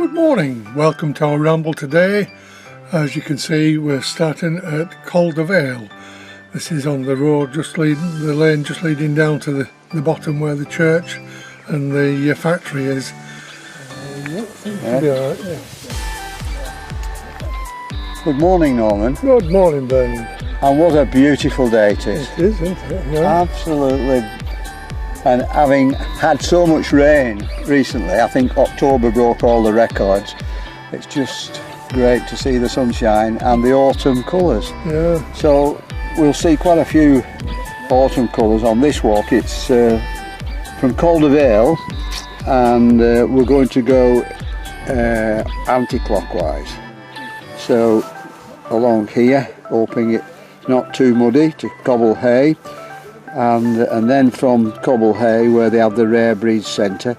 Good morning, welcome to our ramble today. As you can see, we're starting at Caldervale. This is on the road, the lane just leading down to the bottom where the church and the factory is. Good morning, Norman. Good morning, Bernard. And what a beautiful day it is. It is, isn't it? Yeah. Absolutely. And having had so much rain recently, I think October broke all the records. It's just great to see the sunshine and the autumn colours. Yeah. So we'll see quite a few autumn colours on this walk. It's from Caldervale, and we're going to go anti-clockwise. So along here, hoping it's not too muddy, to Cobble Hay. And then from Cobble Hay, where they have the Rare Breeds Centre,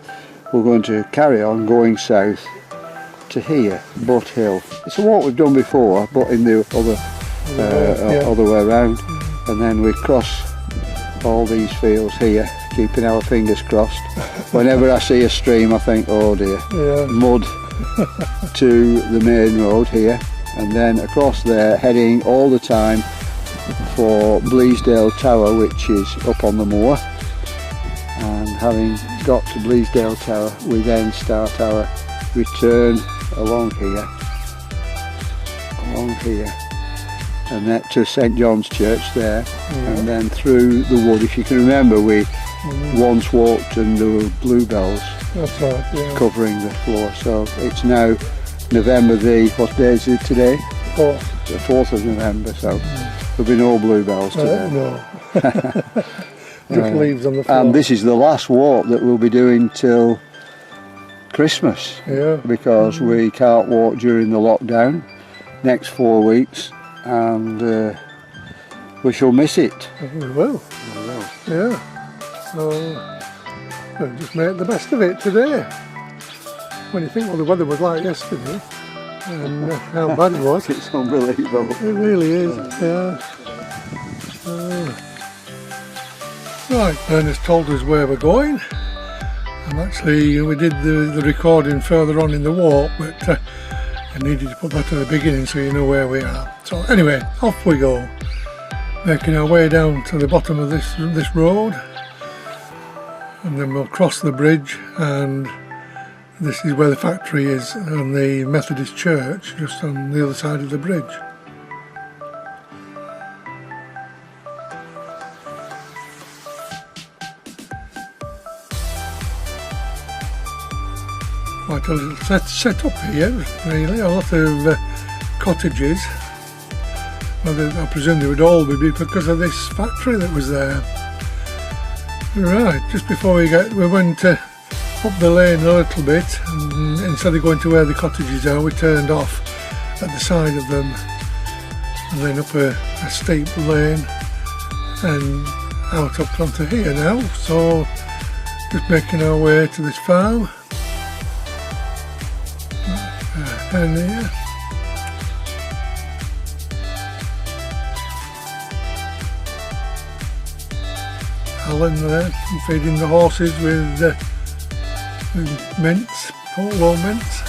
we're going to carry on going south to here, Butt Hill. It's a walk we've done before, but in the other way around. And then we cross all these fields here, keeping our fingers crossed. Whenever I see a stream, I think, oh dear, mud to the main road here, and then across there, heading all the time for Bleasdale Tower, which is up on the moor. And having got to Bleasdale Tower, we then start our return along here, and then to St John's Church there, and then through the wood. If you can remember, we once walked and there were bluebells covering the floor. So it's now November what day is it today? The 4th of November, so there'll be no bluebells today. No. Just leaves on the floor. And this is the last walk that we'll be doing till Christmas, because we can't walk during the lockdown next 4 weeks, and we shall miss it. We will. Yeah. So we'll just make the best of it today. When you think what the weather was like yesterday, and how bad it was. It's unbelievable. It really is, yeah. Right, Bernard's told us where we're going. We did the recording further on in the walk, but I needed to put that at the beginning so you know where we are. So anyway, off we go, making our way down to the bottom of this road, and then we'll cross the bridge, and this is where the factory is, and the Methodist church just on the other side of the bridge. Quite a little set up here, really. A lot of cottages. Well, I presume they would all be because of this factory that was there. Right, just before we went up the lane a little bit, and instead of going to where the cottages are, we turned off at the side of them, and then up a steep lane and out up onto here now. So just making our way to this farm. And here. Alan there feeding the horses with mints, polo mints.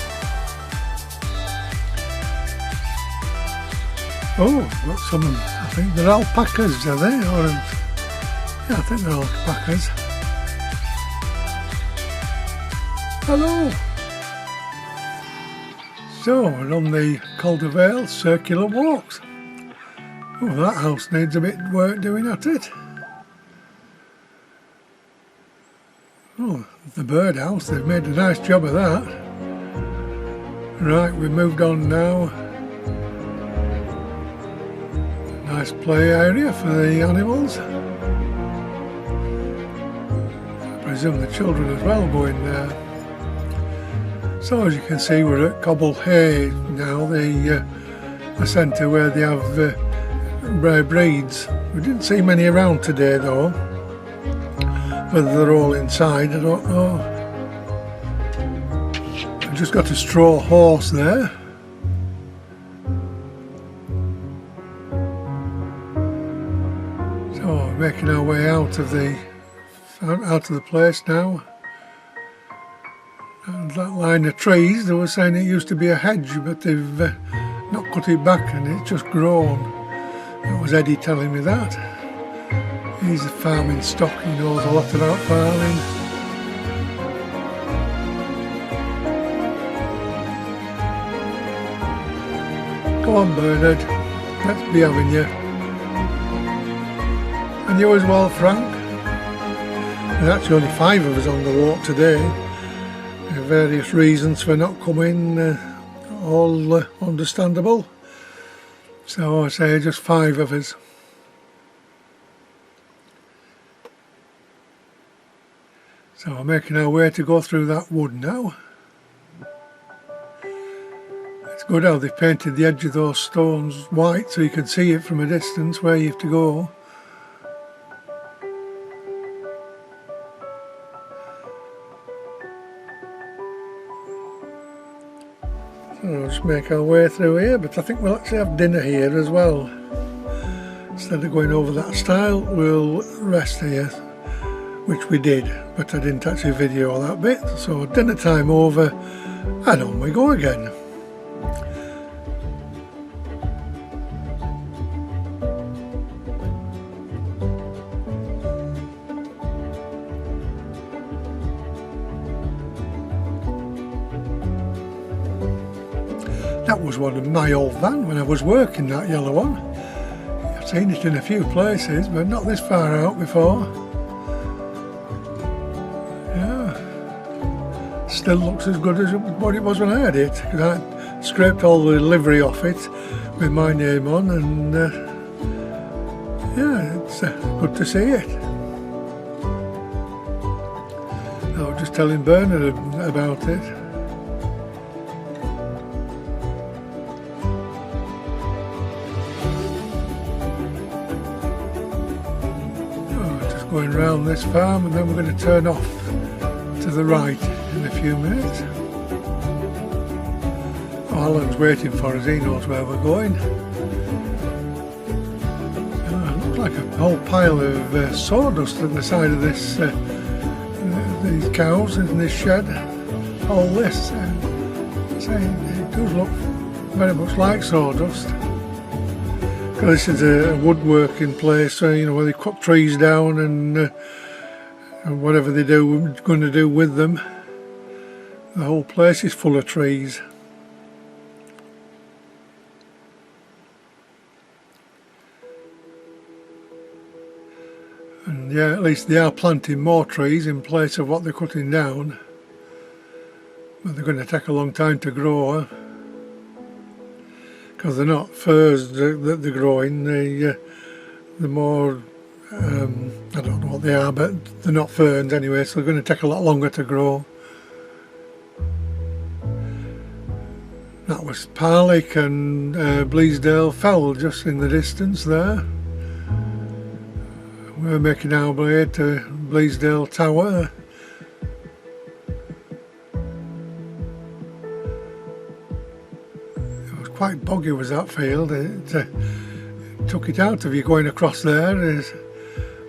Oh, got some, I think they're alpacas, are they? Or, yeah, I think they're alpacas. Hello! So, we're on the Caldervale circular walks. Oh, that house needs a bit of work doing at it. Oh, the birdhouse, they've made a nice job of that. Right, we've moved on now. Nice play area for the animals. I presume the children as well go in there. So as you can see, we're at Cobble Hay now, the centre where they have rare breeds. We didn't see many around today though. Whether they're all inside, I don't know. I've just got a straw horse there. So we're making our way out of the place now. And that line of trees, they were saying it used to be a hedge, but they've not cut it back and it's just grown. That was Eddie telling me that. He's a farming stock, he knows a lot about farming. Go on, Bernard, let's be having you. And you as well, Frank. There's actually only 5 of us on the walk today. Various reasons for not coming, all understandable. So I say just 5 of us. So we're making our way to go through that wood now. It's good how they've painted the edge of those stones white so you can see it from a distance where you have to go. So we'll just make our way through here, but I think we'll actually have dinner here as well. Instead of going over that stile, we'll rest here, which we did, but I didn't actually video that bit. So dinner time over, and on we go again. That was one of my old van when I was working, that yellow one. I've seen it in a few places, but not this far out before. Yeah, still looks as good as what it was when I had it, because I scraped all the livery off it with my name on, and yeah, it's good to see it. I was just telling Bernard about it. Going round this farm, and then we're going to turn off to the right in a few minutes. Oh, Alan's waiting for us, he knows where we're going. It looks like a whole pile of sawdust at the side of this, these cows in this shed. All this, it does look very much like sawdust. This is a woodworking place, so you know, where they cut trees down and whatever they do, going to do with them. The whole place is full of trees. And yeah, at least they are planting more trees in place of what they're cutting down. But they're going to take a long time to grow. Because they're not firs that they're growing, they're more, I don't know what they are, but they're not ferns anyway, so they're going to take a lot longer to grow. That was Parlick and Bleasdale Fell just in the distance there. We're making our way to Bleasdale Tower. Quite boggy was that field. It took it out of you going across there. There's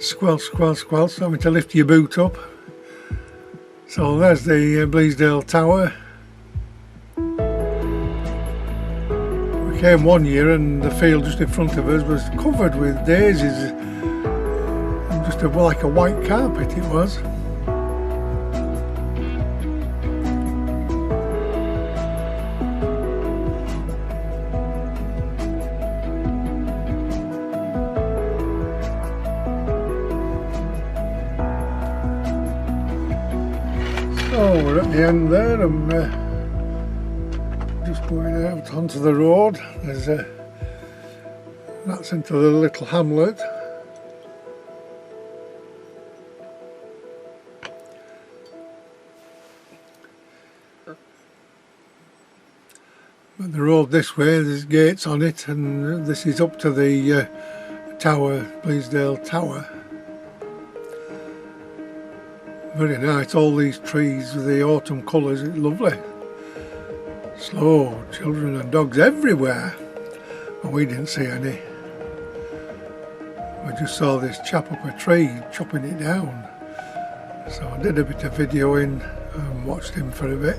squelch, squelch, squelch, having to lift your boot up. So there's the Bleasdale Tower. We came one year and the field just in front of us was covered with daisies, just like a white carpet it was. Oh, we're at the end there. I'm just going out onto the road. There's that's into the little hamlet. But the road this way, there's gates on it, and this is up to the tower, Bleasdale Tower. Very nice, all these trees with the autumn colours, it's lovely. Slow, children and dogs everywhere. But we didn't see any. We just saw this chap up a tree chopping it down. So I did a bit of videoing and watched him for a bit.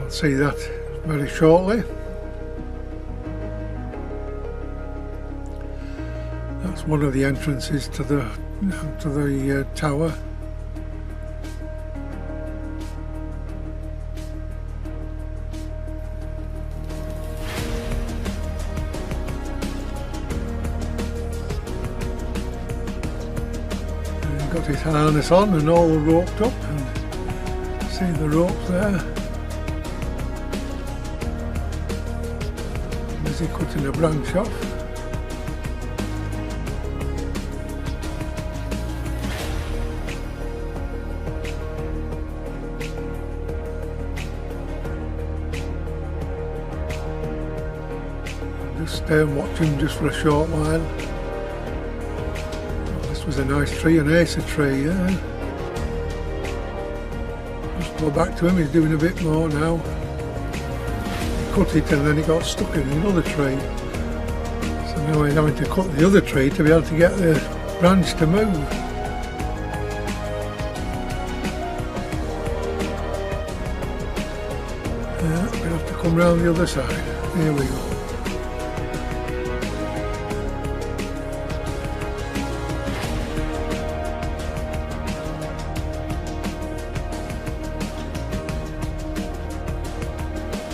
I'll see that very shortly. That's one of the entrances to the tower. Got his harness on and all roped up, and see the rope there. Is he cutting a branch off? I'll just stay and watch him just for a short while. Was a nice tree, an acer tree, yeah. Just go back to him, he's doing a bit more now. He cut it and then he got stuck in another tree. So now he's having to cut the other tree to be able to get the branch to move. Yeah, we'll have to come round the other side. Here we go.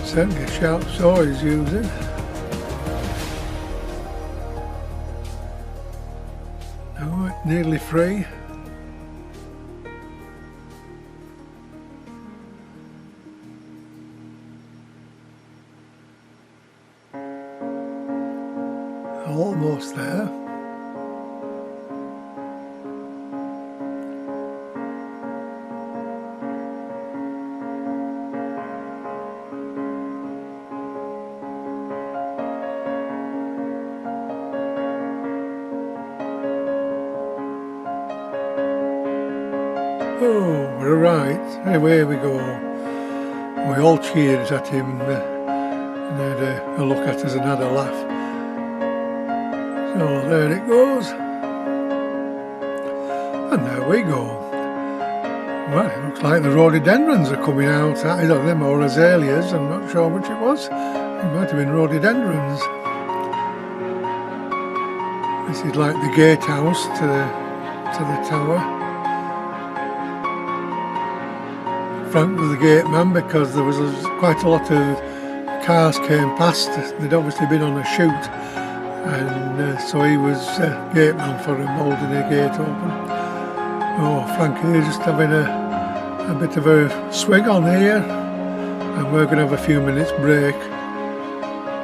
Certainly a sharp saw he's using. Oh, nearly free. Almost there. Oh, we're right. Away we go. We all cheered at him and had a look at us and had a laugh. So there it goes. And there we go. Well, it looks like the rhododendrons are coming out. Either them or azaleas. I'm not sure which it was. It might have been rhododendrons. This is like the gatehouse to the tower. Frank was the gate man because there was quite a lot of cars came past. They'd obviously been on a shoot, and so he was gate man for him, holding the gate open. Oh, Frank here just having a bit of a swig on here, and we're going to have a few minutes break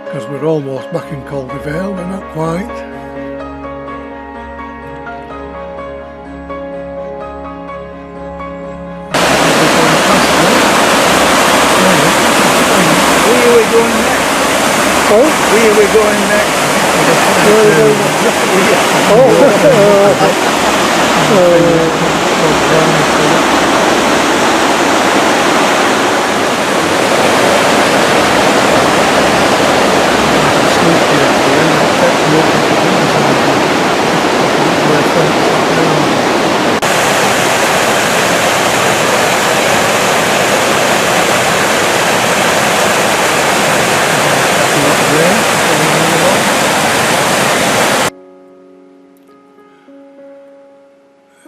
because we're almost back in Caldervale, but not quite. Where are we going next?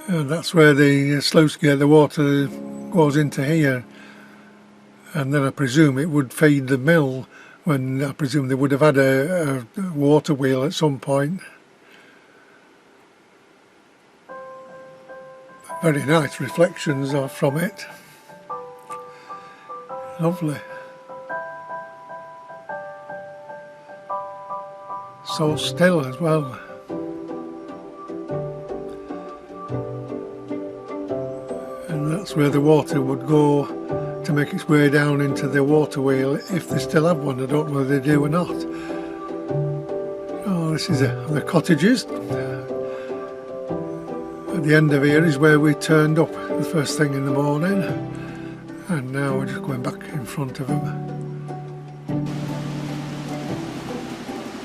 And that's where the sluice gate, the water goes into here, and then I presume it would feed the mill when I presume they would have had a water wheel at some point. Very nice reflections are from it. Lovely. So still as well. And that's where the water would go to make its way down into the water wheel, if they still have one. I don't know whether they do or not. Oh, this is the cottages. At the end of here is where we turned up the first thing in the morning, and now we're just going back in front of them.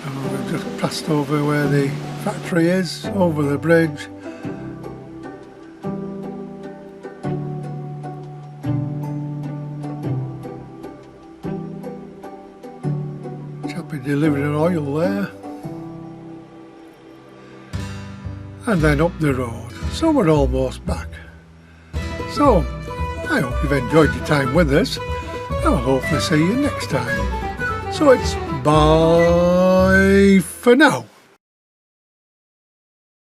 And we've just passed over where the factory is, over the bridge. Chap is delivering oil there. And then up the road. So we're almost back. So, I hope you've enjoyed your time with us. And I'll hopefully see you next time. So it's bye for now.